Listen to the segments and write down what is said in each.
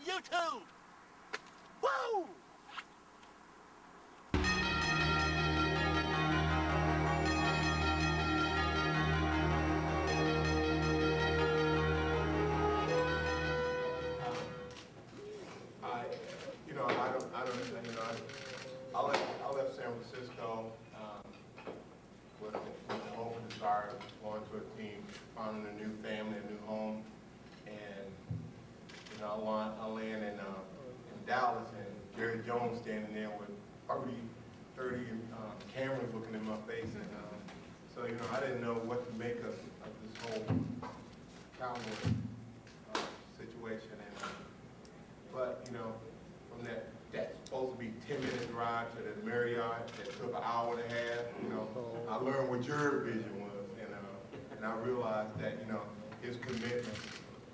YouTube. Woo! I left San Francisco with the hope and desire of going to a team, finding a new family, a new home, and I land in Dallas, and Jerry Jones standing there with 30 cameras looking in my face, and so I didn't know what to make of this whole Cowboy situation, and but from that's supposed to be 10-minute drive to the Marriott that took an hour and a half. I learned what your vision was, and I realized that his commitment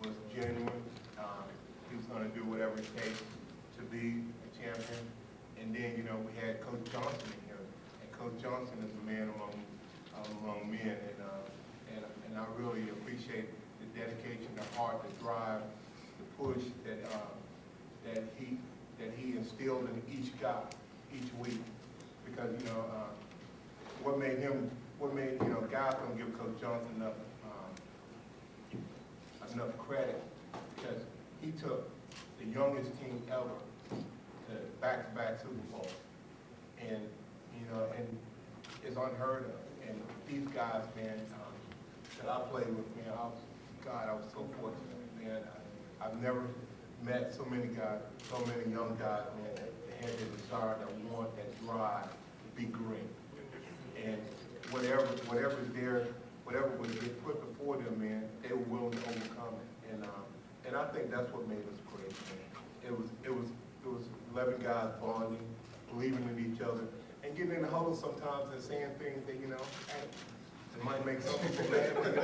was genuine. He was going to do whatever it takes to be a champion. And then we had Coach Johnson in here, and Coach Johnson is a man among men, and I really appreciate the dedication, the heart, the drive, the push that he instilled in each guy each week, because what made guys don't give Coach Johnson enough credit, because he took the youngest team ever to back-to-back Super Bowls, and and it's unheard of. And these guys, man, that I played with, man, I was so fortunate, man. I've never met so many guys, so many young guys, man, that had the desire, that want, that drive to be great. And whatever was put before them, man, they were willing to overcome it. And I think that's what made us great, man. It was 11 guys bonding, believing in each other, and getting in the huddle sometimes and saying things that hey, it might make some people mad, but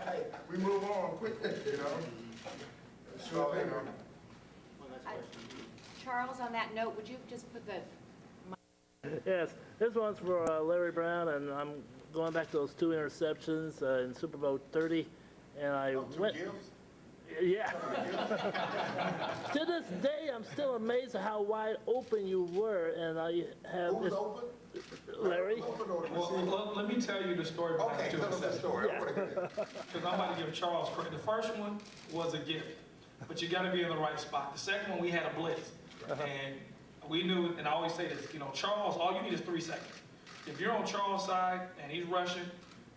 hey, we move on quickly, Sure. Charles, on that note, would you just put the... Yes, this one's for Larry Brown, and I'm going back to those 2 interceptions in Super Bowl 30, and I went... Yeah. To this day, I'm still amazed at how wide open you were, and I have... Who's open? Larry? Well, let me tell you the story behind Okay, tell us that story. Because I'm about to give Charles credit. The first one was a gift, but you got to be in the right spot. The second one, we had a blitz, and we knew, and I always say this, Charles, all you need is 3 seconds. If you're on Charles' side and he's rushing,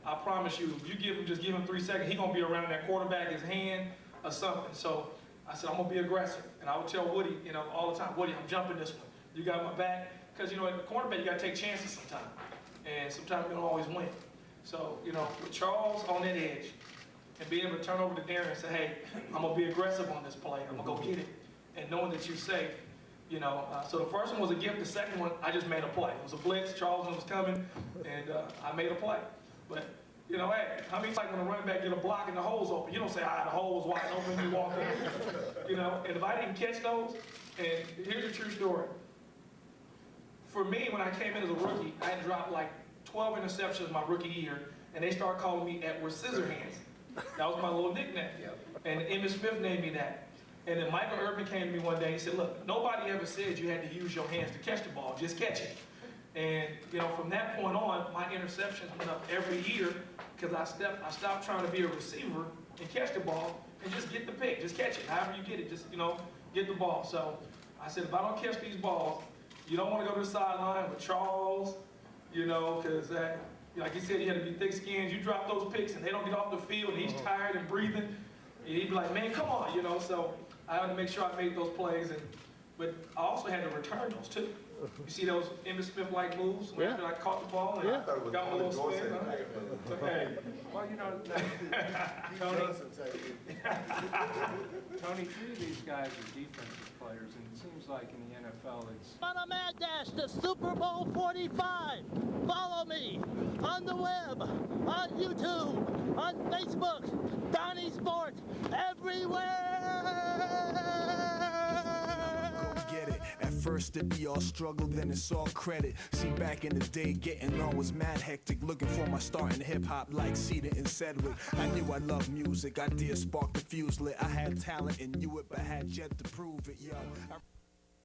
I promise you, if you just give him 3 seconds, he's going to be around that quarterback, his hand, or something. So I said, I'm going to be aggressive. And I would tell Woody, all the time, Woody, I'm jumping this one. You got my back. Because, at the cornerback, you got to take chances sometimes. And sometimes you don't always win. So, with Charles on that edge, and being able to turn over to Darren and say, hey, I'm going to be aggressive on this play. I'm going to go get it. And knowing that you're safe, So the first one was a gift. The second one, I just made a play. It was a blitz. Charles was coming, and I made a play. But, hey, how many times when a running back get a block and the hole's open? You don't say, the hole was wide open, you walk in. And if I didn't catch those, and here's a true story. For me, when I came in as a rookie, I had dropped like 12 interceptions my rookie year, and they started calling me Edward Scissorhands. That was my little nickname. And Emmitt Smith named me that. And then Michael Irvin came to me one day and he said, look, nobody ever said you had to use your hands to catch the ball, just catch it. And from that point on, my interceptions went up every year because I stopped trying to be a receiver and catch the ball and just get the pick, just catch it. However you get it, just, get the ball. So I said, if I don't catch these balls, you don't want to go to the sideline with Charles, because like you said, you had to be thick-skinned. You drop those picks and they don't get off the field and he's tired and breathing. And he'd be like, man, come on, So I had to make sure I made those plays, but I also had to return those too. You see those Emmitt Smith-like moves after I caught the ball and I got my little spin. Hey. Well, Tony, 3 of these guys are defensive players, and it seems like in the NFL it's... On a Mad Dash to Super Bowl 45. Follow me on the web, on YouTube, on Facebook, Donniesport, everywhere. Get it at first. first it be all struggle, then it's all credit. See, back in the day, getting on was mad hectic. Looking for my start in hip-hop like Cedar and Sedgwick. I knew I loved music, I did spark the fuse lit. I had talent and knew it, but had yet to prove it, yo.